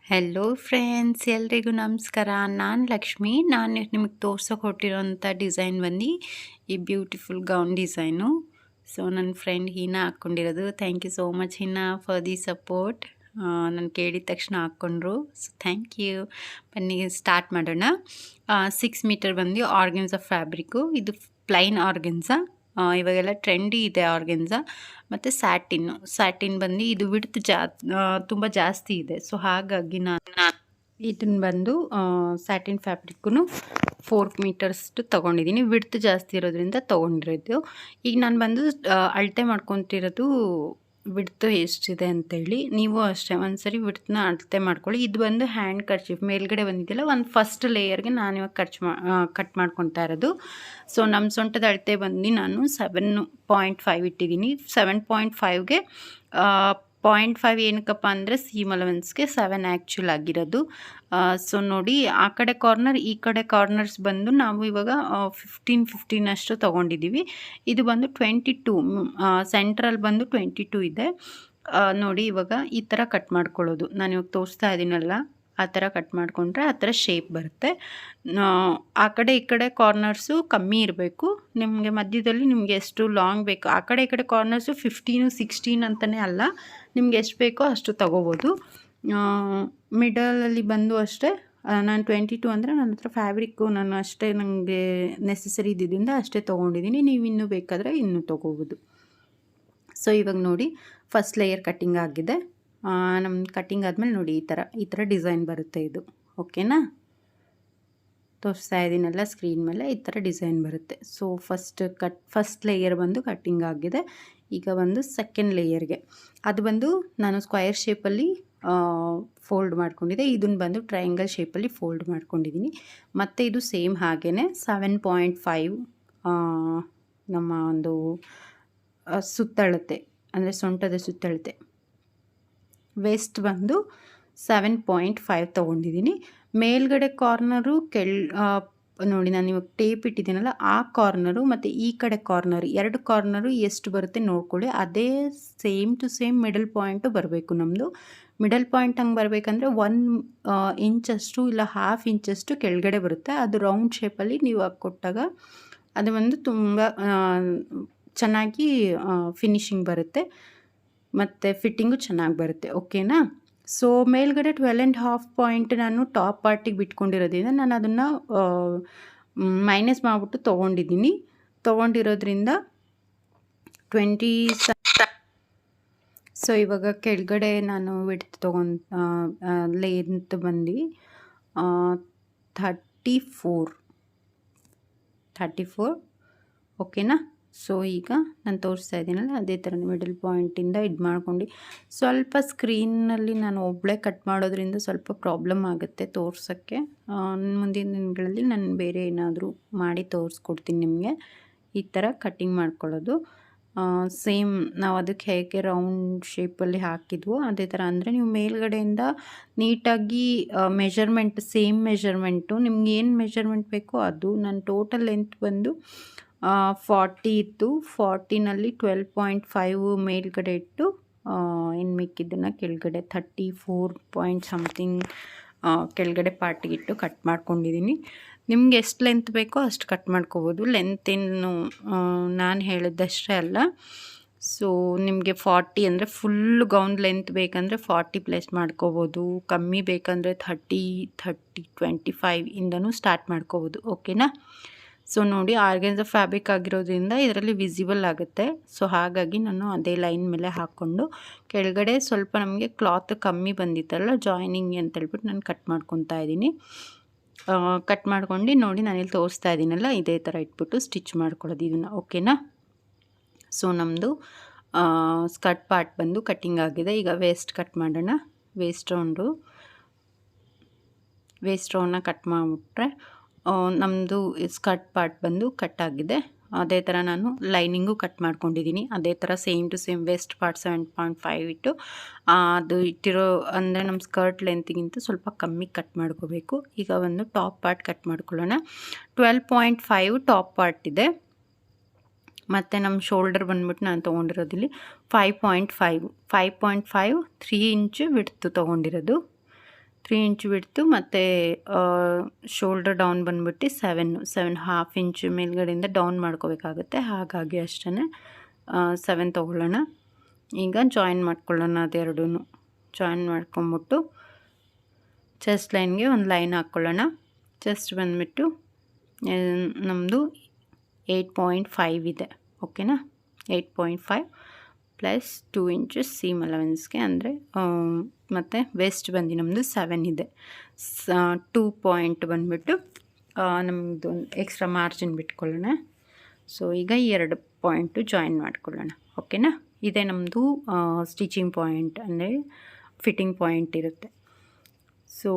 Hello friends, ಎಲ್ರಿಗೂ ನಮಸ್ಕಾರ. ನಾನು ಲಕ್ಷ್ಮಿ. ನಾನು ನಿಮಗೆ ತೋರ್ಸೋಕೆ ಹೊಟ್ಟಿರೋಂಥ ಡಿಸೈನ್ ಬಂದು ಈ ಬ್ಯೂಟಿಫುಲ್ ಗೌನ್ ಡಿಸೈನು. ಸೊ ನನ್ನ ಫ್ರೆಂಡ್ ಹೀನಾ ಹಾಕ್ಕೊಂಡಿರೋದು. Thank you so much Heena for the support. ನಾನು ಕೇಳಿದ ತಕ್ಷಣ ಹಾಕ್ಕೊಂಡ್ರು. So thank you. ಬನ್ನಿ ಸ್ಟಾರ್ಟ್ ಮಾಡೋಣ. 6 ಮೀಟರ್ ಬಂದು ಆರ್ಗೆನ್ಸಾ ಫ್ಯಾಬ್ರಿಕ್ಕು. ಇದು ಪ್ಲೈನ್ ಆರ್ಗೆನ್ಸಾ. ಇವಾಗೆಲ್ಲ ಟ್ರೆಂಡಿ ಇದೆ ಆರ್ಗೆನ್ಸಾ. ಮತ್ತು ಸ್ಯಾಟಿನ್ ಬಂದು ಇದು ವಿಡ್ತ್ ತುಂಬ ಜಾಸ್ತಿ ಇದೆ. ಸೊ ಹಾಗಾಗಿ ನಾನು ಇದನ್ನು ಬಂದು ಸ್ಯಾಟಿನ್ ಫ್ಯಾಬ್ರಿಕ್ಕೂ 4 ಮೀಟರ್ಸ್ಟು ತೊಗೊಂಡಿದ್ದೀನಿ. ವಿಡ್ತ್ ಜಾಸ್ತಿ ಇರೋದ್ರಿಂದ ತೊಗೊಂಡಿರೋದು. ಈಗ ನಾನು ಬಂದು ಅಳತೆ ಮಾಡ್ಕೊತಿರೋದು ವಿಡ್ತು ಎಷ್ಟಿದೆ ಅಂತೇಳಿ. ನೀವು ಅಷ್ಟೇ ಒಂದ್ಸರಿ ವಿಡ್ತನ್ನ ಅಳತೆ ಮಾಡ್ಕೊಳ್ಳಿ. ಇದು ಬಂದು ಹ್ಯಾಂಡ್ ಕರ್ಚೀಫ್ ಮೇಲ್ಗಡೆ ಬಂದಿದ್ದಿಲ್ಲ, ಒಂದು ಫಸ್ಟ್ ಲೇಯರ್ಗೆ ನಾನು ಇವಾಗ ಕಟ್ ಮಾಡ್ಕೊತಾ ಇರೋದು. ಸೊ ನಮ್ಮ ಸೊಂಟದ ಅಳತೆ ಬಂದು ನಾನು 7.5 ಇಟ್ಟಿದ್ದೀನಿ. 7.5ಗೆ 0.5 ಏನಕ್ಕಪ್ಪ ಅಂದರೆ ಸೀಮ್ ಅಲವೆನ್ಸ್ಗೆ 7 ಆ್ಯಕ್ಚುಲ್ ಆಗಿರೋದು. ಸೊ ನೋಡಿ, ಆ ಕಡೆ ಕಾರ್ನರ್ ಈ ಕಡೆ ಕಾರ್ನರ್ಸ್ ಬಂದು ನಾವು ಇವಾಗ 15 ಅಷ್ಟು ತೊಗೊಂಡಿದ್ದೀವಿ. ಇದು ಬಂದು 22, ಸೆಂಟ್ರಲ್ಲಿ ಬಂದು 22 ಇದೆ. ನೋಡಿ, ಇವಾಗ ಈ ಥರ ಕಟ್ ಮಾಡ್ಕೊಳ್ಳೋದು. ನಾನು ಇವಾಗ ತೋರಿಸ್ತಾ ಇದ್ದೀನಲ್ಲ, ಆ ಥರ ಕಟ್ ಮಾಡಿಕೊಂಡ್ರೆ ಆ ಥರ ಶೇಪ್ ಬರುತ್ತೆ. ಆ ಕಡೆ ಈ ಕಡೆ ಕಾರ್ನರ್ಸು ಕಮ್ಮಿ ಇರಬೇಕು. ನಿಮಗೆ ಮಧ್ಯದಲ್ಲಿ ನಿಮಗೆ ಎಷ್ಟು ಲಾಂಗ್ ಬೇಕು, ಆ ಕಡೆ ಈ ಕಡೆ ಕಾರ್ನರ್ಸು 15, 16 ಅಂತಲೇ ಅಲ್ಲ, ನಿಮ್ಗೆ ಎಷ್ಟು ಬೇಕೋ ಅಷ್ಟು ತೊಗೋಬೋದು. ಮಿಡಲಲ್ಲಿ ಬಂದು ಅಷ್ಟೇ ನಾನು 22 ಅಂದರೆ ನನ್ನ ಹತ್ರ ಫ್ಯಾಬ್ರಿಕ್ಕು ನಾನು ಅಷ್ಟೇ ನನಗೆ ನೆಸೆಸರಿ ಇದ್ದಿದ್ದರಿಂದ ಅಷ್ಟೇ ತೊಗೊಂಡಿದ್ದೀನಿ. ನೀವು ಇನ್ನೂ ಬೇಕಾದರೆ ಇನ್ನೂ ತೊಗೋಬೋದು. ಸೊ ಇವಾಗ ನೋಡಿ, ಫಸ್ಟ್ ಲೇಯರ್ ಕಟ್ಟಿಂಗ್ ಆಗಿದೆ. ನಮ್ಮ ಕಟ್ಟಿಂಗ್ ಆದಮೇಲೆ ನೋಡಿ ಈ ಥರ ಡಿಸೈನ್ ಬರುತ್ತೆ. ಇದು ಓಕೆನಾ? ತೋರಿಸ್ತಾ ಇದ್ದೀನಲ್ಲ ಸ್ಕ್ರೀನ್ ಮೇಲೆ, ಈ ಥರ ಡಿಸೈನ್ ಬರುತ್ತೆ. ಸೊ ಫಸ್ಟ್ ಲೇಯರ್ ಬಂದು ಕಟ್ಟಿಂಗ್ ಆಗಿದೆ. ಈಗ ಬಂದು ಸೆಕೆಂಡ್ ಲೇಯರ್ಗೆ ಅದು ಬಂದು ನಾನು ಸ್ಕ್ವಯರ್ ಶೇಪಲ್ಲಿ ಫೋಲ್ಡ್ ಮಾಡ್ಕೊಂಡಿದ್ದೆ. ಇದನ್ನು ಬಂದು ಟ್ರಯಾಂಗಲ್ ಶೇಪಲ್ಲಿ ಫೋಲ್ಡ್ ಮಾಡ್ಕೊಂಡಿದ್ದೀನಿ. ಮತ್ತು ಇದು ಸೇಮ್ ಹಾಗೇ 7.5 ನಮ್ಮ ಒಂದು ಸುತ್ತಳತೆ ಅಂದರೆ ಸೊಂಟದ ಸುತ್ತಳತೆ. ವೇಸ್ಟ್ ಬಂದು 7.5 ತೊಗೊಂಡಿದ್ದೀನಿ. ಮೇಲ್ಗಡೆ ಕಾರ್ನರು ನೋಡಿ, ನಾನು ಇವಾಗ ಟೇಪ್ ಇಟ್ಟಿದ್ದೀನಲ್ಲ, ಆ ಕಾರ್ನರು ಮತ್ತು ಈ ಕಡೆ ಕಾರ್ನರ್, 2 ಕಾರ್ನರು ಎಷ್ಟು ಬರುತ್ತೆ ನೋಡ್ಕೊಳ್ಳಿ. ಅದೇ same to same middle point ಬರಬೇಕು. ನಮ್ಮದು ಮಿಡಲ್ ಪಾಯಿಂಟ್ ಹಂಗೆ ಬರಬೇಕಂದ್ರೆ 1 ಇಂಚಷ್ಟು ಇಲ್ಲ 1/2 ಇಂಚಷ್ಟು ಕೆಳಗಡೆ ಬರುತ್ತೆ. ಅದು ರೌಂಡ್ ಶೇಪಲ್ಲಿ ನೀವು ಕೊಟ್ಟಾಗ ಅದು ಒಂದು ತುಂಬ ಚೆನ್ನಾಗಿ ಫಿನಿಶಿಂಗ್ ಬರುತ್ತೆ ಮತ್ತು ಫಿಟ್ಟಿಂಗು ಚೆನ್ನಾಗಿ ಬರುತ್ತೆ. ಓಕೆನಾ? ಸೊ ಮೇಲ್ಗಡೆ 12.5 ಪಾಯಿಂಟ್ ನಾನು ಟಾಪ್ ಪಾರ್ಟಿಗೆ ಬಿಟ್ಕೊಂಡಿರೋದ್ರಿಂದ ನಾನು ಅದನ್ನು ಮೈನಸ್ ಮಾಡಿಬಿಟ್ಟು ತೊಗೊಂಡಿರೋದ್ರಿಂದ 20. ಸೊ ಇವಾಗ ಕೆಳಗಡೆ ನಾನು ವಿಡ್ತ್ ಲೆಂತ್ ಬಂದು 34. ಓಕೆನಾ? ಸೊ ಈಗ ನಾನು ತೋರಿಸ್ತಾ ಇದ್ದೀನಲ್ಲ, ಅದೇ ಥರ ಮಿಡಲ್ ಪಾಯಿಂಟಿಂದ ಇದು ಮಾಡ್ಕೊಂಡು, ಸ್ವಲ್ಪ ಸ್ಕ್ರೀನಲ್ಲಿ ನಾನು ಒಬ್ಬಳೇ ಕಟ್ ಮಾಡೋದ್ರಿಂದ ಸ್ವಲ್ಪ ಪ್ರಾಬ್ಲಮ್ ಆಗುತ್ತೆ ತೋರ್ಸೋಕ್ಕೆ. ಮುಂದಿನ ದಿನಗಳಲ್ಲಿ ನಾನು ಬೇರೆ ಏನಾದರೂ ಮಾಡಿ ತೋರಿಸ್ಕೊಡ್ತೀನಿ ನಿಮಗೆ. ಈ ಥರ ಕಟ್ಟಿಂಗ್ ಮಾಡ್ಕೊಳ್ಳೋದು. ಸೇಮ್ ನಾವು ಅದಕ್ಕೆ ಹೇಗೆ ರೌಂಡ್ ಶೇಪಲ್ಲಿ ಹಾಕಿದ್ವೋ ಅದೇ ಥರ. ಅಂದರೆ ನೀವು ಮೇಲ್ಗಡೆಯಿಂದ ನೀಟಾಗಿ ಮೆಷರ್ಮೆಂಟ್, ಸೇಮ್ ಮೆಷರ್ಮೆಂಟು ನಿಮ್ಗೆ ಏನು ಮೆಷರ್ಮೆಂಟ್ ಬೇಕೋ ಅದು. ನನ್ನ ಟೋಟಲ್ ಲೆಂತ್ ಬಂದು 40 ಇತ್ತು. 40ನಲ್ಲಿ 12.5 ಮೇಲ್ಗಡೆ ಇಟ್ಟು ಇನ್ನು ಮಿಕ್ಕಿದ್ದನ್ನು ಕೆಳಗಡೆ 34 ಪಾಯಿಂಟ್ ಸಮಥಿಂಗ್ ಕೆಳಗಡೆ ಪಾರ್ಟಿಗಿಟ್ಟು ಕಟ್ ಮಾಡ್ಕೊಂಡಿದ್ದೀನಿ. ನಿಮ್ಗೆ ಎಷ್ಟು ಲೆಂತ್ ಬೇಕೋ ಅಷ್ಟು ಕಟ್ ಮಾಡ್ಕೋಬೋದು. ಲೆಂತೇನು ನಾನು ಹೇಳಿದ್ದಷ್ಟೇ ಅಲ್ಲ. ಸೊ ನಿಮಗೆ 40 ಅಂದರೆ ಫುಲ್ ಗೌನ್ ಲೆಂತ್ ಬೇಕಂದರೆ 40 ಪ್ಲಸ್ ಮಾಡ್ಕೋಬೋದು. ಕಮ್ಮಿ ಬೇಕಂದರೆ 30, 25 ಇಂದನೂ ಸ್ಟಾರ್ಟ್ ಮಾಡ್ಕೋಬೋದು. ಓಕೆನಾ? ಸೊ ನೋಡಿ, ಆರ್ಗೆನ್ಸಾ ಫ್ಯಾಬ್ರಿಕ್ ಆಗಿರೋದ್ರಿಂದ ಇದರಲ್ಲಿ ವಿಸಿಬಲ್ ಆಗುತ್ತೆ. ಸೊ ಹಾಗಾಗಿ ನಾನು ಅದೇ ಲೈನ್ ಮೇಲೆ ಹಾಕ್ಕೊಂಡು ಕೆಳಗಡೆ ಸ್ವಲ್ಪ ನಮಗೆ ಕ್ಲಾತ್ ಕಮ್ಮಿ ಬಂದಿತ್ತಲ್ಲ ಜಾಯ್ನಿಂಗ್ ಅಂತೇಳ್ಬಿಟ್ಟು ನಾನು ಕಟ್ ಮಾಡ್ಕೊತಾ ಇದ್ದೀನಿ. ಕಟ್ ಮಾಡ್ಕೊಂಡು ನೋಡಿ, ನಾನಿಲ್ಲಿ ತೋರಿಸ್ತಾ ಇದ್ದೀನಲ್ಲ, ಇದೇ ಥರ ಇಟ್ಬಿಟ್ಟು ಸ್ಟಿಚ್ ಮಾಡ್ಕೊಳ್ಳೋದು ಇದನ್ನು. ಓಕೆನಾ? ಸೊ ನಮ್ಮದು ಸ್ಕರ್ಟ್ ಪಾರ್ಟ್ ಬಂದು ಕಟ್ಟಿಂಗ್ ಆಗಿದೆ. ಈಗ ವೇಸ್ಟ್ ಕಟ್ ಮಾಡೋಣ. ವೇಸ್ಟ್ ರೌಂಡನ್ನ ಕಟ್ ಮಾಡಿಬಿಟ್ರೆ ನಮ್ಮದು ಸ್ಕರ್ಟ್ ಪಾರ್ಟ್ ಬಂದು ಕಟ್ ಆಗಿದೆ. ಅದೇ ಥರ ನಾನು ಲೈನಿಂಗು ಕಟ್ ಮಾಡ್ಕೊಂಡಿದ್ದೀನಿ. ಅದೇ ಥರ same to same waist part 7.5 ಇಟ್ಟು ಅದು ಇಟ್ಟಿರೋ ಅಂದರೆ ನಮ್ಮ ಸ್ಕರ್ಟ್ ಲೆಂತಿಗಿಂತ ಸ್ವಲ್ಪ ಕಮ್ಮಿ ಕಟ್ ಮಾಡ್ಕೋಬೇಕು. ಈಗ ಒಂದು ಟಾಪ್ ಪಾರ್ಟ್ ಕಟ್ ಮಾಡ್ಕೊಳ್ಳೋಣ. 12.5 ಟಾಪ್ ಪಾರ್ಟ್ ಇದೆ. ಮತ್ತು ನಮ್ಮ ಶೋಲ್ಡರ್ ಬಂದ್ಬಿಟ್ಟು ನಾನು ತೊಗೊಂಡಿರೋದಿಲ್ಲಿ 5.5 3 ಇಂಚು ವಿಡ್ತ್ ತೊಗೊಂಡಿರೋದು. 3 ಇಂಚ್ ಬಿಡ್ತು ಮತ್ತು ಶೋಲ್ಡರ್ ಡೌನ್ ಬಂದುಬಿಟ್ಟು 7.5 ಇಂಚ್ ಮೇಲ್ಗಡೆಯಿಂದ ಡೌನ್ ಮಾಡ್ಕೋಬೇಕಾಗುತ್ತೆ. ಹಾಗಾಗಿ ಅಷ್ಟೇ 7 ತೊಗೊಳ್ಳೋಣ. ಈಗ ಜಾಯಿನ್ ಮಾಡ್ಕೊಳ್ಳೋಣ. ಅದೆರಡೂ ಜಾಯಿನ್ ಮಾಡ್ಕೊಂಬಿಟ್ಟು ಚೆಸ್ಟ್ ಲೈನ್ಗೆ ಒಂದು ಲೈನ್ ಹಾಕ್ಕೊಳ್ಳೋಣ. ಚೆಸ್ಟ್ ಬಂದುಬಿಟ್ಟು ನಮ್ಮದು 8.5 ಇದೆ. ಓಕೆನಾ, 8.5 ಪ್ಲಸ್ 2 ಇಂಚಸ್ ಸೀಮ್ ಅಲವೆನ್ಸ್ಗೆ ಅಂದರೆ ಮತ್ತು ವೆಸ್ಟ್ ಬಂದು ನಮ್ಮದು 7 ಇದೆ. 2 ಪಾಯಿಂಟ್ ಬಂದುಬಿಟ್ಟು ನಮ್ಮದು ಎಕ್ಸ್ಟ್ರಾ ಮಾರ್ಜಿನ್ ಬಿಟ್ಕೊಳ್ಳೋಣ. ಸೊ ಈಗ 2 ಪಾಯಿಂಟು ಜಾಯಿನ್ ಮಾಡ್ಕೊಳ್ಳೋಣ. ಓಕೆನಾ, ಇದೇ ನಮ್ಮದು ಸ್ಟಿಚಿಂಗ್ ಪಾಯಿಂಟ್ ಅಂದರೆ ಫಿಟ್ಟಿಂಗ್ ಪಾಯಿಂಟ್ ಇರುತ್ತೆ. ಸೊ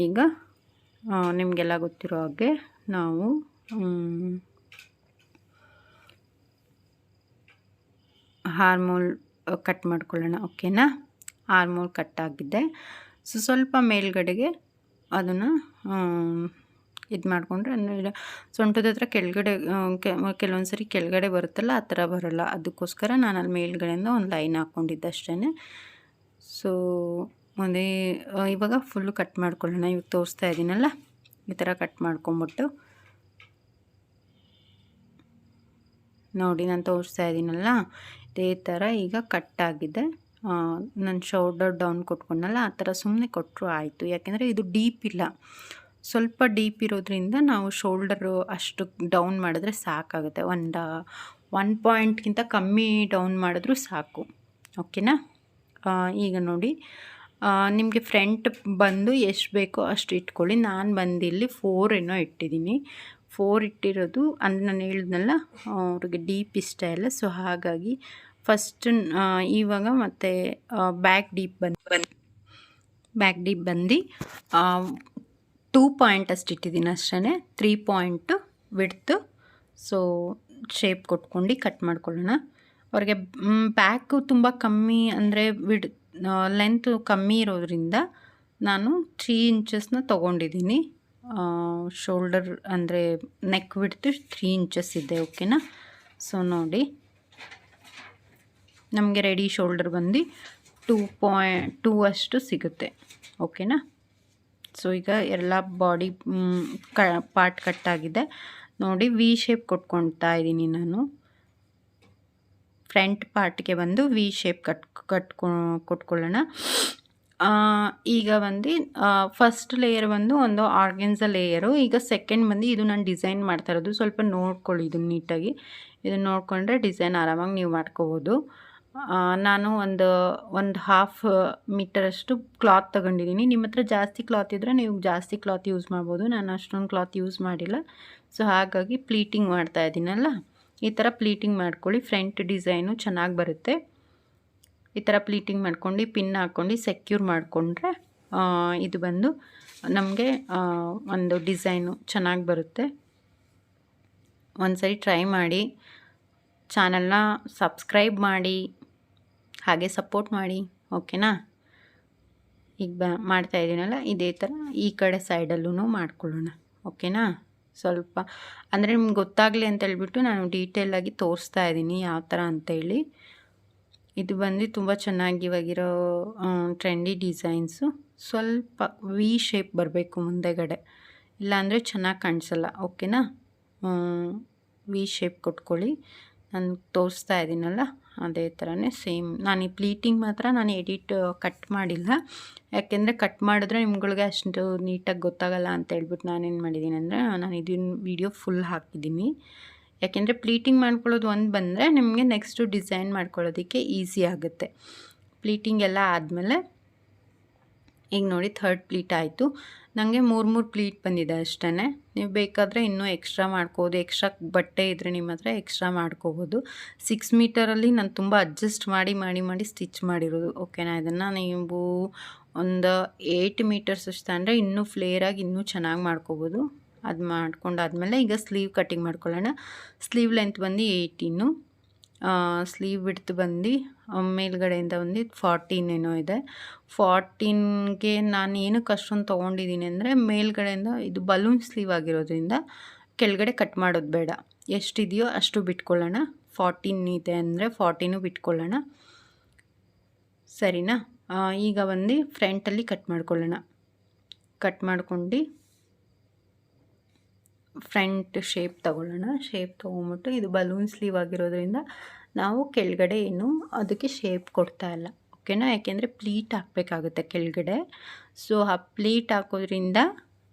ಈಗ ನಿಮಗೆಲ್ಲ ಗೊತ್ತಿರೋ ಹಾಗೆ ನಾವು ಆರ್ಮೋಲ್ ಕಟ್ ಮಾಡ್ಕೊಳ್ಳೋಣ. ಓಕೆನಾ, ಆರ್ಮೋಲ್ ಕಟ್ ಆಗಿದೆ. ಸೊ ಸ್ವಲ್ಪ ಮೇಲ್ಗಡೆಗೆ ಅದನ್ನು ಇದು ಮಾಡಿಕೊಂಡ್ರೆ ಅಂದರೆ ಸೊಂಟದ ಹತ್ರ ಕೆಳಗಡೆ ಕೆಲವೊಂದು ಸರಿ ಕೆಳಗಡೆ ಬರುತ್ತಲ್ಲ, ಆ ಥರ ಬರೋಲ್ಲ. ಅದಕ್ಕೋಸ್ಕರ ನಾನು ಅಲ್ಲಿ ಮೇಲ್ಗಡೆಯಿಂದ ಒಂದು ಲೈನ್ ಹಾಕ್ಕೊಂಡಿದ್ದೆ ಅಷ್ಟೇ. ಸೊ ಒಂದೇ ಇವಾಗ ಫುಲ್ಲು ಕಟ್ ಮಾಡ್ಕೊಳ್ಳೋಣ. ಇವಾಗ ತೋರಿಸ್ತಾ ಇದ್ದೀನಲ್ಲ, ಈ ಥರ ಕಟ್ ಮಾಡ್ಕೊಂಬಿಟ್ಟು ನೋಡಿ, ನಾನು ತೋರಿಸ್ತಾ ಇದ್ದೀನಲ್ಲ ಇದೇ ಥರ ಈಗ ಕಟ್ಟಾಗಿದೆ. ನಾನು ಶೋಲ್ಡರ್ ಡೌನ್ ಕೊಟ್ಕೊಂಡಲ್ಲ, ಆ ಥರ ಸುಮ್ಮನೆ ಕೊಟ್ಟರು ಆಯಿತು. ಯಾಕೆಂದರೆ ಇದು ಡೀಪ್ ಇಲ್ಲ, ಸ್ವಲ್ಪ ಡೀಪ್ ಇರೋದ್ರಿಂದ ನಾವು ಶೋಲ್ಡರು ಅಷ್ಟು ಡೌನ್ ಮಾಡಿದ್ರೆ ಸಾಕಾಗುತ್ತೆ. 1 ಪಾಯಿಂಟ್ಗಿಂತ ಕಮ್ಮಿ ಡೌನ್ ಮಾಡಿದ್ರೂ ಸಾಕು. ಓಕೆನಾ, ಈಗ ನೋಡಿ ನಿಮಗೆ ಫ್ರಂಟ್ ಬಂದು ಎಷ್ಟು ಬೇಕೋ ಅಷ್ಟು ಇಟ್ಕೊಳ್ಳಿ. ನಾನು ಬಂದು ಇಲ್ಲಿ 4 ಏನೋ ಇಟ್ಟಿದ್ದೀನಿ. 4 ಇಟ್ಟಿರೋದು ಅಂದರೆ ನಾನು ಹೇಳಿದ್ನಲ್ಲ ಅವ್ರಿಗೆ ಡೀಪ್ ಇಷ್ಟ ಇಲ್ಲ. ಸೊ ಹಾಗಾಗಿ ಫಸ್ಟ್ ಇವಾಗ ಮತ್ತು ಬ್ಯಾಕ್ ಡೀಪ್ ಬಂದು 2 ಪಾಯಿಂಟ್ ಅಷ್ಟು ಇಟ್ಟಿದ್ದೀನಿ ಅಷ್ಟೇ. 3 ಪಾಯಿಂಟು ಬಿಡ್ತು. ಸೊ ಶೇಪ್ ಕೊಟ್ಕೊಂಡು ಕಟ್ ಮಾಡ್ಕೊಳ್ಳೋಣ. ಅವ್ರಿಗೆ ಬ್ಯಾಕು ತುಂಬ ಕಮ್ಮಿ ಅಂದರೆ ಲೆಂತ್ ಕಮ್ಮಿ ಇರೋದ್ರಿಂದ ನಾನು 3 ಇಂಚಸ್ನ ತೊಗೊಂಡಿದ್ದೀನಿ. ಶೋಲ್ಡರ್ ಅಂದರೆ ನೆಕ್ ಬಿಡ್ತು 3 ಇಂಚಸ್ ಇದೆ. ಓಕೆನಾ, ಸೊ ನೋಡಿ ನಮಗೆ ರೆಡಿ ಶೋಲ್ಡರ್ ಬಂದು 2.2 ಅಷ್ಟು ಸಿಗುತ್ತೆ. ಓಕೆನಾ, ಸೊ ಈಗ ಎಲ್ಲ ಬಾಡಿ ಪಾರ್ಟ್ ಕಟ್ಟಾಗಿದೆ. ನೋಡಿ ವಿ ಶೇಪ್ ಕೊಟ್ಕೊಳ್ತಾ ಇದ್ದೀನಿ ನಾನು. ಫ್ರಂಟ್ ಪಾರ್ಟ್ಗೆ ಬಂದು ವಿ ಶೇಪ್ ಕೊಟ್ಕೊಳ್ಳೋಣ. ಈಗ ಬಂದು ಫಸ್ಟ್ ಲೇಯರ್ ಬಂದು ಒಂದು ಆರ್ಗೆನ್ಸಾ ಲೇಯರು. ಈಗ ಸೆಕೆಂಡ್ ಬಂದು ಇದು ನಾನು ಡಿಸೈನ್ ಮಾಡ್ತಾ ಇರೋದು. ಸ್ವಲ್ಪ ನೋಡ್ಕೊಳ್ಳಿ ಇದನ್ನು ನೀಟಾಗಿ. ಇದನ್ನು ನೋಡಿಕೊಂಡ್ರೆ ಡಿಸೈನ್ ಆರಾಮಾಗಿ ನೀವು ಮಾಡ್ಕೋಬೋದು. ನಾನು ಒಂದು 1/2 ಮೀಟರಷ್ಟು ಕ್ಲಾತ್ ತೊಗೊಂಡಿದ್ದೀನಿ. ನಿಮ್ಮ ಹತ್ರ ಜಾಸ್ತಿ ಕ್ಲಾತ್ ಇದ್ದರೆ ನೀವು ಜಾಸ್ತಿ ಕ್ಲಾತ್ ಯೂಸ್ ಮಾಡ್ಬೋದು. ನಾನು ಅಷ್ಟೊಂದು ಕ್ಲಾತ್ ಯೂಸ್ ಮಾಡಿಲ್ಲ. ಸೊ ಹಾಗಾಗಿ ಪ್ಲೀಟಿಂಗ್ ಮಾಡ್ತಾ ಇದ್ದೀನಲ್ಲ, ಈ ಥರ ಪ್ಲೀಟಿಂಗ್ ಮಾಡ್ಕೊಳ್ಳಿ. ಫ್ರಂಟ್ ಡಿಸೈನು ಚೆನ್ನಾಗಿ ಬರುತ್ತೆ. ಈ ಥರ ಪ್ಲೀಟಿಂಗ್ ಮಾಡ್ಕೊಂಡು ಪಿನ್ ಹಾಕ್ಕೊಂಡು ಸೆಕ್ಯೂರ್ ಮಾಡಿಕೊಂಡ್ರೆ ಇದು ಬಂದು ನಮಗೆ ಒಂದು ಡಿಸೈನು ಚೆನ್ನಾಗಿ ಬರುತ್ತೆ. ಒಂದು ಸರಿ ಟ್ರೈ ಮಾಡಿ. ಚಾನಲ್ನ ಸಬ್ಸ್ಕ್ರೈಬ್ ಮಾಡಿ, ಹಾಗೆ ಸಪೋರ್ಟ್ ಮಾಡಿ. ಓಕೆನಾ, ಈಗ ಮಾಡ್ತಾ ಇದ್ದೀನಲ್ಲ ಇದೇ ಥರ ಈ ಕಡೆ ಸೈಡಲ್ಲೂ ಮಾಡ್ಕೊಳ್ಳೋಣ. ಓಕೆನಾ, ಸ್ವಲ್ಪ ಅಂದರೆ ನಿಮ್ಗೆ ಗೊತ್ತಾಗಲಿ ಅಂತ ಹೇಳ್ಬಿಟ್ಟು ನಾನು ಡೀಟೇಲಾಗಿ ತೋರಿಸ್ತಾ ಇದ್ದೀನಿ ಯಾವ ಥರ ಅಂತೇಳಿ. ಇದು ಬಂದು ತುಂಬ ಚೆನ್ನಾಗಿ ಇವಾಗಿರೋ ಟ್ರೆಂಡಿ ಡಿಸೈನ್ಸು. ಸ್ವಲ್ಪ ವಿ ಶೇಪ್ ಬರಬೇಕು ಮುಂದೆಗಡೆ, ಇಲ್ಲಾಂದರೆ ಚೆನ್ನಾಗಿ ಕಾಣಿಸಲ್ಲ. ಓಕೆನಾ, ವಿ ಶೇಪ್ ಕೊಟ್ಕೊಳ್ಳಿ. ನಾನು ತೋರಿಸ್ತಾ ಇದ್ದೀನಲ್ಲ ಅದೇ ಥರನೇ ಸೇಮ್. ನಾನು ಈ ಪ್ಲೀಟಿಂಗ್ ಮಾತ್ರ ನಾನು ಕಟ್ ಮಾಡಿಲ್ಲ. ಯಾಕೆಂದರೆ ಕಟ್ ಮಾಡಿದ್ರೆ ನಿಮ್ಗಳಿಗೆ ಅಷ್ಟು ನೀಟಾಗಿ ಗೊತ್ತಾಗಲ್ಲ ಅಂತ ಹೇಳ್ಬಿಟ್ಟು ನಾನೇನು ಮಾಡಿದ್ದೀನಿ ಅಂದರೆ ನಾನು ಇದನ್ನು ವಿಡಿಯೋ ಫುಲ್ ಹಾಕಿದ್ದೀನಿ. ಯಾಕೆಂದರೆ ಪ್ಲೀಟಿಂಗ್ ಮಾಡ್ಕೊಳ್ಳೋದು ಒಂದು ಬಂದರೆ ನಿಮಗೆ ನೆಕ್ಸ್ಟು ಡಿಸೈನ್ ಮಾಡ್ಕೊಳ್ಳೋದಕ್ಕೆ ಈಸಿ ಆಗುತ್ತೆ. ಪ್ಲೀಟಿಂಗ್ ಎಲ್ಲ ಆದಮೇಲೆ ಈಗ ನೋಡಿ 3rd ಪ್ಲೀಟ್ ಆಯಿತು. ನನಗೆ 3 ಪ್ಲೀಟ್ ಬಂದಿದೆ ಅಷ್ಟೇ. ನೀವು ಬೇಕಾದರೆ ಇನ್ನೂ ಎಕ್ಸ್ಟ್ರಾ ಮಾಡ್ಕೋಬೋದು. ಎಕ್ಸ್ಟ್ರಾ ಬಟ್ಟೆ ಇದ್ದರೆ ನಿಮ್ಮ ಹತ್ರ ಎಕ್ಸ್ಟ್ರಾ ಮಾಡ್ಕೋಬೋದು. 6 ಮೀಟರಲ್ಲಿ ನಾನು ತುಂಬ ಅಡ್ಜಸ್ಟ್ ಮಾಡಿ ಸ್ಟಿಚ್ ಮಾಡಿರೋದು. ಓಕೆನಾ, ಇದನ್ನು ನೀವು ಒಂದು 8 ಮೀಟರ್ಸ್ ಅಷ್ಟು ಅಂದರೆ ಇನ್ನೂ ಫ್ಲೇರಾಗಿ ಇನ್ನೂ ಚೆನ್ನಾಗಿ ಮಾಡ್ಕೋಬೋದು. ಅದು ಮಾಡ್ಕೊಂಡಾದ್ಮೇಲೆ ಈಗ ಸ್ಲೀವ್ ಕಟ್ಟಿಂಗ್ ಮಾಡ್ಕೊಳ್ಳೋಣ. ಸ್ಲೀವ್ ಲೆಂತ್ ಬಂದು 18, ಸ್ಲೀವ್ ವಿಡ್ತ್ ಬಂದು ಮೇಲ್ಗಡೆಯಿಂದ ಬಂದು 14 ಏನೋ ಇದೆ. 14ಗೆ ನಾನು ಏನಕ್ಕೆ ಅಷ್ಟೊಂದು ತೊಗೊಂಡಿದ್ದೀನಿ ಅಂದರೆ ಮೇಲ್ಗಡೆಯಿಂದ ಇದು ಬಲೂನ್ ಸ್ಲೀವ್ ಆಗಿರೋದ್ರಿಂದ ಕೆಳಗಡೆ ಕಟ್ ಮಾಡೋದು ಬೇಡ. ಎಷ್ಟಿದೆಯೋ ಅಷ್ಟು ಬಿಟ್ಕೊಳ್ಳೋಣ. 14 ಇದೆ ಅಂದರೆ 14 ಬಿಟ್ಕೊಳ್ಳೋಣ. ಸರಿನಾ, ಈಗ ಬಂದು ಫ್ರಂಟಲ್ಲಿ ಕಟ್ ಮಾಡ್ಕೊಳ್ಳೋಣ. ಕಟ್ ಮಾಡ್ಕೊಂಡು ಫ್ರಂಟ್ ಶೇಪ್ ತಗೊಳ್ಳೋಣ. ಶೇಪ್ ತೊಗೊಂಬಿಟ್ಟು ಇದು ಬಲೂನ್ ಸ್ಲೀವ್ ಆಗಿರೋದ್ರಿಂದ ನಾವು ಕೆಳಗಡೆ ಏನು ಅದಕ್ಕೆ ಶೇಪ್ ಕೊಡ್ತಾ ಇಲ್ಲ, ಓಕೆನಾ. ಯಾಕೆಂದರೆ ಪ್ಲೀಟ್ ಹಾಕಬೇಕಾಗುತ್ತೆ ಕೆಳಗಡೆ. ಸೊ ಆ ಪ್ಲೀಟ್ ಹಾಕೋದ್ರಿಂದ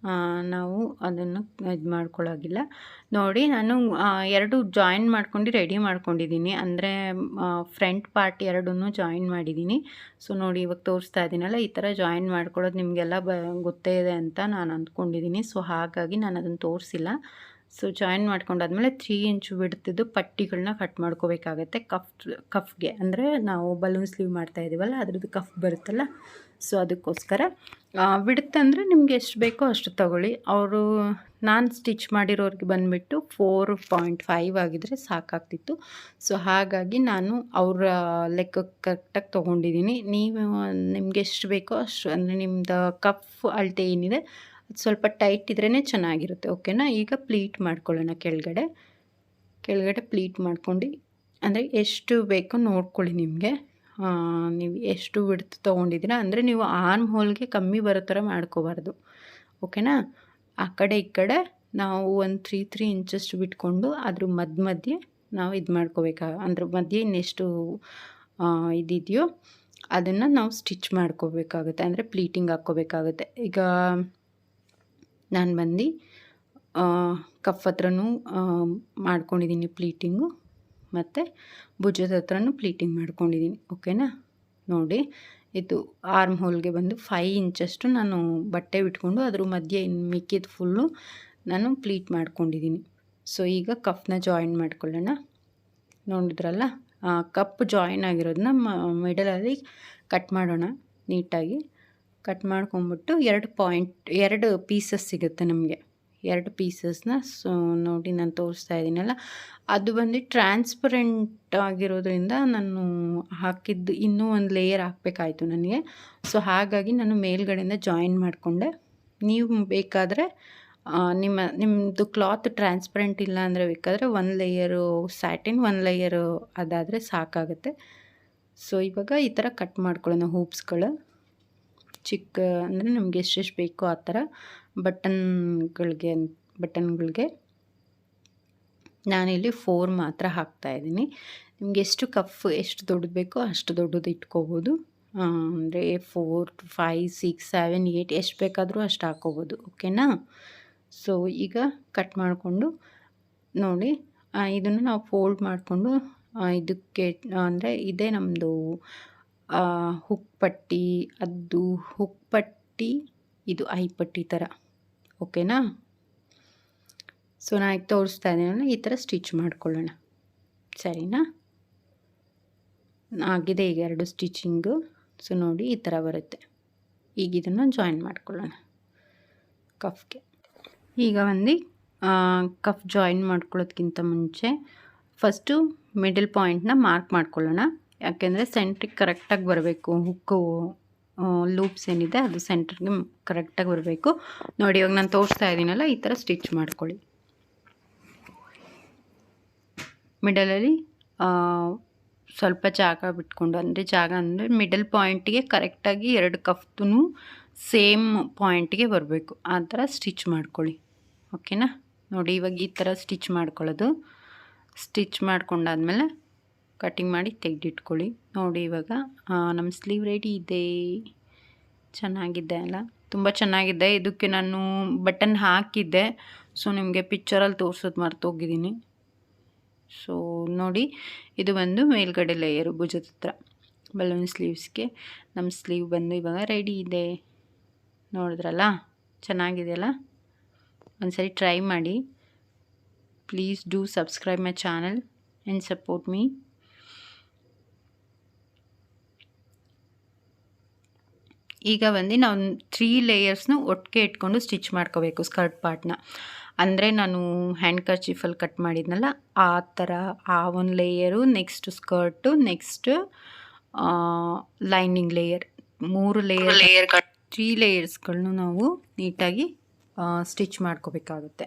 ನಾವು ಅದನ್ನು ಇದು ಮಾಡ್ಕೊಳ್ಳೋಗಿಲ್ಲ. ನೋಡಿ ನಾನು 2 ಜಾಯಿನ್ ಮಾಡ್ಕೊಂಡು ರೆಡಿ ಮಾಡ್ಕೊಂಡಿದ್ದೀನಿ. ಅಂದರೆ ಫ್ರಂಟ್ ಪಾರ್ಟ್ 2 ಜಾಯಿನ್ ಮಾಡಿದ್ದೀನಿ. ಸೊ ನೋಡಿ ಇವಾಗ ತೋರಿಸ್ತಾ ಇದ್ದೀನಲ್ಲ, ಈ ಥರ ಜಾಯಿನ್ ಮಾಡ್ಕೊಳ್ಳೋದು ನಿಮಗೆಲ್ಲ ಗೊತ್ತೇ ಇದೆ ಅಂತ ನಾನು ಅಂದ್ಕೊಂಡಿದ್ದೀನಿ. ಸೊ ಹಾಗಾಗಿ ನಾನು ಅದನ್ನು ತೋರಿಸಿಲ್ಲ. ಸೊ ಜಾಯಿನ್ ಮಾಡ್ಕೊಂಡಾದ್ಮೇಲೆ 3 ಇಂಚು ಬಿಡ್ತಿದ್ದು ಪಟ್ಟಿಗಳನ್ನ ಕಟ್ ಮಾಡ್ಕೋಬೇಕಾಗತ್ತೆ ಕಫ್ಗೆ. ಅಂದರೆ ನಾವು ಬಲೂನ್ ಸ್ಲೀವ್ ಮಾಡ್ತಾ ಇದ್ದೀವಲ್ಲ ಅದ್ರದ್ದು ಕಫ್ ಬರುತ್ತಲ್ಲ, ಸೊ ಅದಕ್ಕೋಸ್ಕರ ಬಿಡುತ್ತಂದರೆ ನಿಮ್ಗೆ ಎಷ್ಟು ಬೇಕೋ ಅಷ್ಟು ತಗೊಳ್ಳಿ. ಅವರು ನಾನು ಸ್ಟಿಚ್ ಮಾಡಿರೋರಿಗೆ ಬಂದುಬಿಟ್ಟು 4.5 ಆಗಿದ್ರೆ ಸಾಕಾಗ್ತಿತ್ತು. ಸೊ ಹಾಗಾಗಿ ನಾನು ಅವರ ಲೆಕ್ಕಕ್ಕೆ ಕರೆಕ್ಟಾಗಿ ತೊಗೊಂಡಿದ್ದೀನಿ. ನೀವು ನಿಮ್ಗೆ ಎಷ್ಟು ಬೇಕೋ ಅಷ್ಟು, ಅಂದರೆ ನಿಮ್ಮದು ಕಫ್ ಅಳತೆ ಏನಿದೆ ಅದು ಸ್ವಲ್ಪ ಟೈಟ್ ಇದ್ರೇ ಚೆನ್ನಾಗಿರುತ್ತೆ, ಓಕೆನಾ. ಈಗ ಪ್ಲೀಟ್ ಮಾಡ್ಕೊಳ್ಳೋಣ ಕೆಳಗಡೆ ಪ್ಲೀಟ್ ಮಾಡ್ಕೊಂಡು, ಅಂದರೆ ಎಷ್ಟು ಬೇಕೋ ನೋಡ್ಕೊಳ್ಳಿ. ನಿಮಗೆ ನೀವು ಎಷ್ಟು ಬಿಡ್ತು ತೊಗೊಂಡಿದ್ದೀರಾ, ಅಂದರೆ ನೀವು ಆರ್ಮ್ ಹೋಲ್ಗೆ ಕಮ್ಮಿ ಬರೋ ಥರ ಮಾಡ್ಕೋಬಾರ್ದು, ಓಕೆನಾ. ಆ ಕಡೆ ಈ ಕಡೆ ನಾವು ಒಂದು 3 ಇಂಚಷ್ಟು ಬಿಟ್ಕೊಂಡು ಅದ್ರ ಮಧ್ಯೆ ನಾವು ಇದು ಮಾಡ್ಕೋಬೇಕಾಗ ಮಧ್ಯೆ ಇನ್ನೆಷ್ಟು ಇದಿದೆಯೋ ಅದನ್ನು ನಾವು ಸ್ಟಿಚ್ ಮಾಡ್ಕೋಬೇಕಾಗುತ್ತೆ, ಅಂದರೆ ಪ್ಲೀಟಿಂಗ್ ಹಾಕ್ಕೋಬೇಕಾಗುತ್ತೆ. ಈಗ ನಾನು ಬಂದು ಕಫ್ ಹತ್ರನೂ ಮಾಡ್ಕೊಂಡಿದ್ದೀನಿ ಪ್ಲೀಟಿಂಗು, ಮತ್ತು ಭುಜದ ಹತ್ರನೂ ಪ್ಲೀಟಿಂಗ್ ಮಾಡ್ಕೊಂಡಿದ್ದೀನಿ, ಓಕೆನಾ. ನೋಡಿ ಇದು ಆರ್ಮ್ ಹೋಲ್ಗೆ ಬಂದು 5 ಇಂಚಷ್ಟು ನಾನು ಬಟ್ಟೆ ಬಿಟ್ಕೊಂಡು ಅದ್ರ ಮಧ್ಯೆ ಮಿಕ್ಕಿದ ಫುಲ್ಲು ನಾನು ಪ್ಲೀಟ್ ಮಾಡ್ಕೊಂಡಿದ್ದೀನಿ. ಸೊ ಈಗ ಕಫ್ನ ಜಾಯಿನ್ ಮಾಡ್ಕೊಳ್ಳೋಣ. ನೋಡಿದ್ರಲ್ಲ, ಕಪ್ ಜಾಯಿನ್ ಆಗಿರೋದನ್ನ ಮಿಡಲಲ್ಲಿ ಕಟ್ ಮಾಡೋಣ. ನೀಟಾಗಿ ಕಟ್ ಮಾಡ್ಕೊಂಬಿಟ್ಟು 2 ಪೀಸಸ್ ಸಿಗುತ್ತೆ ನಮಗೆ. 2 ಪೀಸಸ್ನ ಸೊ ನೋಡಿ ನಾನು ತೋರಿಸ್ತಾ ಇದ್ದೀನಲ್ಲ, ಅದು ಬಂದು ಟ್ರಾನ್ಸ್ಪರೆಂಟ್ ಆಗಿರೋದ್ರಿಂದ ನಾನು ಹಾಕಿದ್ದು ಇನ್ನೂ ಒಂದು ಲೇಯರ್ ಹಾಕಬೇಕಾಯ್ತು ನನಗೆ. ಸೊ ಹಾಗಾಗಿ ನಾನು ಮೇಲ್ಗಡೆಯಿಂದ ಜಾಯಿನ್ ಮಾಡಿಕೊಂಡೆ. ನೀವು ಬೇಕಾದರೆ ನಿಮ್ಮದು ಕ್ಲಾತ್ ಟ್ರಾನ್ಸ್ಪರೆಂಟ್ ಇಲ್ಲ ಅಂದರೆ ಬೇಕಾದರೆ 1 ಲೇಯರು ಸ್ಯಾಟಿನ್ 1 ಲೇಯರು ಅದಾದರೆ ಸಾಕಾಗುತ್ತೆ. ಸೊ ಇವಾಗ ಈ ಥರ ಕಟ್ ಮಾಡ್ಕೊಳ್ಳೋಣ ಹೂಪ್ಸ್ಗಳು. ಚಿಕ್ಕ ಅಂದರೆ ನಮಗೆ ಎಷ್ಟೆಷ್ಟು ಬೇಕೋ ಆ ಥರ ಬಟನ್ಗಳಿಗೆ ನಾನಿಲ್ಲಿ 4 ಮಾತ್ರ ಹಾಕ್ತಾಯಿದ್ದೀನಿ. ನಿಮಗೆ ಎಷ್ಟು ಕಫ್ ಎಷ್ಟು ದೊಡ್ಡದು ಬೇಕೋ ಅಷ್ಟು ದೊಡ್ಡದು ಇಟ್ಕೋಬೋದು. ಅಂದರೆ 4, 5, 6, 7, 8 ಎಷ್ಟು ಬೇಕಾದರೂ ಅಷ್ಟು ಹಾಕ್ಕೋಬೋದು, ಓಕೆನಾ. ಸೊ ಈಗ ಕಟ್ ಮಾಡಿಕೊಂಡು ನೋಡಿ ಇದನ್ನು ನಾವು ಫೋಲ್ಡ್ ಮಾಡಿಕೊಂಡು ಇದಕ್ಕೆ ಅಂದರೆ ಇದೇ ನಮ್ಮದು ಹುಕ್ ಪಟ್ಟಿ, ಅದು ಹುಕ್ ಪಟ್ಟಿ, ಇದು ಐ ಪಟ್ಟಿ ಥರ, ಓಕೆನಾ. ಸೊ ನಾನು ಈಗ ತೋರಿಸ್ತಾ ಇದ್ದೀನಲ್ಲ, ಈ ಥರ ಸ್ಟಿಚ್ ಮಾಡ್ಕೊಳ್ಳೋಣ, ಸರಿನಾ. ಆಗಿದೆ ಈಗ 2 ಸ್ಟಿಚಿಂಗು. ಸೊ ನೋಡಿ ಈ ಥರ ಬರುತ್ತೆ. ಈಗ ಇದನ್ನು ಜಾಯಿನ್ ಮಾಡ್ಕೊಳ್ಳೋಣ ಕಫ್ಗೆ. ಈಗ ಒಂದು ಕಫ್ ಜಾಯಿನ್ ಮಾಡ್ಕೊಳ್ಳೋದಕ್ಕಿಂತ ಮುಂಚೆ ಫಸ್ಟು ಮಿಡಲ್ ಪಾಯಿಂಟ್ನ ಮಾರ್ಕ್ ಮಾಡ್ಕೊಳ್ಳೋಣ. ಯಾಕೆಂದರೆ ಸೆಂಟ್ರಿಗೆ ಕರೆಕ್ಟಾಗಿ ಬರಬೇಕು. ಹುಕ್ಕು ಲೂಪ್ಸ್ ಏನಿದೆ ಅದು ಸೆಂಟ್ರಿಗೆ ಕರೆಕ್ಟಾಗಿ ಬರಬೇಕು. ನೋಡಿ ಇವಾಗ ನಾನು ತೋರಿಸ್ತಾ ಇದ್ದೀನಲ್ಲ, ಈ ಥರ ಸ್ಟಿಚ್ ಮಾಡ್ಕೊಳ್ಳಿ. ಮಿಡಲಲ್ಲಿ ಸ್ವಲ್ಪ ಜಾಗ ಬಿಟ್ಕೊಂಡು, ಅಂದರೆ ಮಿಡಲ್ ಪಾಯಿಂಟಿಗೆ ಕರೆಕ್ಟಾಗಿ 2 ಕಫ್ತೂ ಸೇಮ್ ಪಾಯಿಂಟಿಗೆ ಬರಬೇಕು, ಆ ಥರ ಸ್ಟಿಚ್ ಮಾಡ್ಕೊಳ್ಳಿ, ಓಕೆನಾ. ನೋಡಿ ಇವಾಗ ಈ ಥರ ಸ್ಟಿಚ್ ಮಾಡ್ಕೊಳ್ಳೋದು. ಸ್ಟಿಚ್ ಮಾಡ್ಕೊಂಡಾದ್ಮೇಲೆ ಕಟಿಂಗ್ ಮಾಡಿ ತೆಗೆದಿಟ್ಕೊಳ್ಳಿ. ನೋಡಿ ಇವಾಗ ನಮ್ಮ ಸ್ಲೀವ್ ರೆಡಿ ಇದೆ. ಚೆನ್ನಾಗಿದೆ ಅಲ್ಲ, ತುಂಬ ಚೆನ್ನಾಗಿದೆ. ಇದಕ್ಕೆ ನಾನು ಬಟನ್ ಹಾಕಿದ್ದೆ, ಸೊ ನಿಮಗೆ ಪಿಕ್ಚರಲ್ಲಿ ತೋರಿಸೋದು ಮರ್ತೋಗಿದ್ದೀನಿ. ಸೊ ನೋಡಿ ಇದು ಬಂದು ಮೇಲ್ಗಡೆ ಲೇಯರು ಭುಜದ ಹತ್ರ ಬಲೂನ್ ಸ್ಲೀವ್ಸ್ಗೆ. ನಮ್ಮ ಸ್ಲೀವ್ ಬಂದು ಇವಾಗ ರೆಡಿ ಇದೆ. ನೋಡಿದ್ರಲ್ಲ, ಚೆನ್ನಾಗಿದೆಯಲ್ಲ. ಒಂದ್ಸರಿ ಟ್ರೈ ಮಾಡಿ. Please do subscribe my channel and support me. ಈಗ ಬಂದು ನಾವು 3 ಲೇಯರ್ಸ್ನು ಒಟ್ಟಿಗೆ ಇಟ್ಕೊಂಡು ಸ್ಟಿಚ್ ಮಾಡ್ಕೋಬೇಕು ಸ್ಕರ್ಟ್ ಪಾರ್ಟ್ನ. ಅಂದರೆ ನಾನು ಹ್ಯಾಂಡ್ ಕರ್ಚೀಫಲ್ಲಿ ಕಟ್ ಮಾಡಿದ್ನಲ್ಲ ಆ ಥರ ಆ 1 layer, next skirt, next lining layer, 3 3 ಲೇಯರ್ಸ್ಗಳನ್ನೂ ನಾವು ನೀಟಾಗಿ ಸ್ಟಿಚ್ ಮಾಡ್ಕೋಬೇಕಾಗುತ್ತೆ,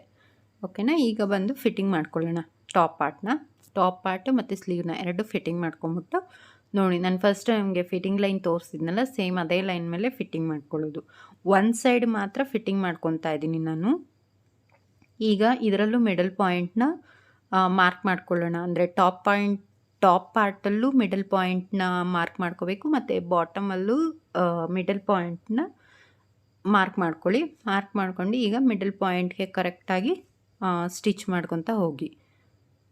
ಓಕೆನಾ. ಈಗ ಬಂದು ಫಿಟ್ಟಿಂಗ್ ಮಾಡ್ಕೊಳ್ಳೋಣ ಟಾಪ್ ಪಾರ್ಟ್ ಮತ್ತು ಸ್ಲೀವ್ನ 2 ಫಿಟ್ಟಿಂಗ್ ಮಾಡ್ಕೊಂಬಿಟ್ಟು ನೋಡಿ ನಾನು ಫಸ್ಟ್ ನಿಮಗೆ ಫಿಟ್ಟಿಂಗ್ ಲೈನ್ ತೋರಿಸಿದ್ನಲ್ಲ, ಸೇಮ್ ಅದೇ ಲೈನ್ ಮೇಲೆ ಫಿಟ್ಟಿಂಗ್ ಮಾಡ್ಕೊಳ್ಳೋದು. ಒಂದು ಸೈಡ್ ಮಾತ್ರ ಫಿಟ್ಟಿಂಗ್ ಮಾಡ್ಕೊತಾ ಇದ್ದೀನಿ ನಾನು. ಈಗ ಇದರಲ್ಲೂ ಮಿಡಲ್ ಪಾಯಿಂಟ್ನ ಮಾರ್ಕ್ ಮಾಡ್ಕೊಳ್ಳೋಣ. ಅಂದರೆ ಟಾಪ್ ಪಾರ್ಟಲ್ಲೂ ಮಿಡಲ್ ಪಾಯಿಂಟ್ನ ಮಾರ್ಕ್ ಮಾಡ್ಕೋಬೇಕು, ಮತ್ತು ಬಾಟಮಲ್ಲೂ ಮಿಡಲ್ ಪಾಯಿಂಟ್ನ ಮಾರ್ಕ್ ಮಾಡ್ಕೊಳ್ಳಿ. ಮಾರ್ಕ್ ಮಾಡ್ಕೊಂಡು ಈಗ ಮಿಡಲ್ ಪಾಯಿಂಟ್ಗೆ ಕರೆಕ್ಟಾಗಿ ಸ್ಟಿಚ್ ಮಾಡ್ಕೊತ ಹೋಗಿ.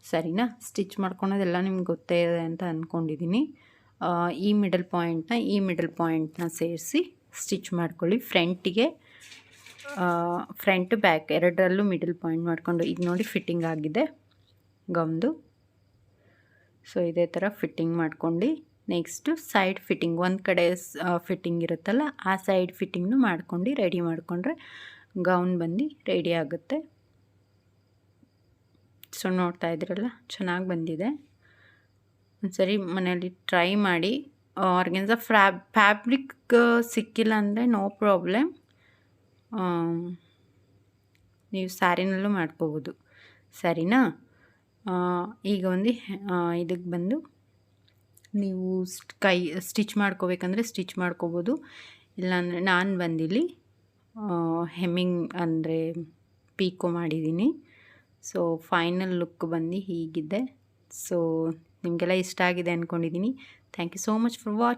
ಸರಿನಾ? ಸ್ಟಿಚ್ ಮಾಡ್ಕೊಳೋದೆಲ್ಲ ನಿಮ್ಗೆ ಗೊತ್ತೇ ಇದೆ ಅಂತ ಅಂದ್ಕೊಂಡಿದ್ದೀನಿ. ಈ ಮಿಡಲ್ ಪಾಯಿಂಟ್ನ ಸೇರಿಸಿ ಸ್ಟಿಚ್ ಮಾಡ್ಕೊಳ್ಳಿ. ಫ್ರಂಟ್ ಬ್ಯಾಕ್ ಎರಡರಲ್ಲೂ ಮಿಡಲ್ ಪಾಯಿಂಟ್ ಮಾಡಿಕೊಂಡು, ಈಗ ನೋಡಿ ಫಿಟ್ಟಿಂಗ್ ಆಗಿದೆ ಗೌನ್ದು. ಸೊ ಇದೇ ಥರ ಫಿಟ್ಟಿಂಗ್ ಮಾಡ್ಕೊಂಡು ನೆಕ್ಸ್ಟು ಸೈಡ್ ಫಿಟ್ಟಿಂಗ್, ಒಂದು ಕಡೆ ಫಿಟ್ಟಿಂಗ್ ಇರುತ್ತಲ್ಲ ಆ ಸೈಡ್ ಫಿಟ್ಟಿಂಗ್ನು ಮಾಡ್ಕೊಂಡು ರೆಡಿ ಮಾಡಿಕೊಂಡ್ರೆ ಗೌನ್ ಬಂದು ರೆಡಿ ಆಗುತ್ತೆ. ಸೊ ನೋಡ್ತಾ ಇದ್ದೀರಲ್ಲ, ಚೆನ್ನಾಗಿ ಬಂದಿದೆ. ಒಂದ್ಸರಿ ಮನೆಯಲ್ಲಿ ಟ್ರೈ ಮಾಡಿ. ಆರ್ಗೆನ್ಸ ಫ್ಯಾಬ್ರಿಕ್ ಸಿಕ್ಕಿಲ್ಲ ಅಂದರೆ ನೋ ಪ್ರಾಬ್ಲಮ್, ನೀವು ಸ್ಯಾರಿನಲ್ಲೂ ಮಾಡ್ಕೋಬೋದು. ಸರಿನಾ? ಈಗ ಒಂದು ಇದಕ್ಕೆ ಬಂದು ನೀವು ಸ್ಟಿಚ್ ಮಾಡ್ಕೋಬೇಕಂದ್ರೆ ಸ್ಟಿಚ್ ಮಾಡ್ಕೋಬೋದು. ಇಲ್ಲಾಂದರೆ ನಾನು ಬಂದಿಲ್ಲಿ ಹೆಮ್ಮಿಂಗ್ ಅಂದರೆ ಪೀಕೋ ಮಾಡಿದ್ದೀನಿ. ಸೊ ಫೈನಲ್ ಲುಕ್ ಬಂದು ಹೀಗಿದೆ. ಸೊ ನಿಮಗೆಲ್ಲ ಇಷ್ಟ ಆಗಿದೆ ಅಂದ್ಕೊಂಡಿದ್ದೀನಿ. Thank you so much for watching.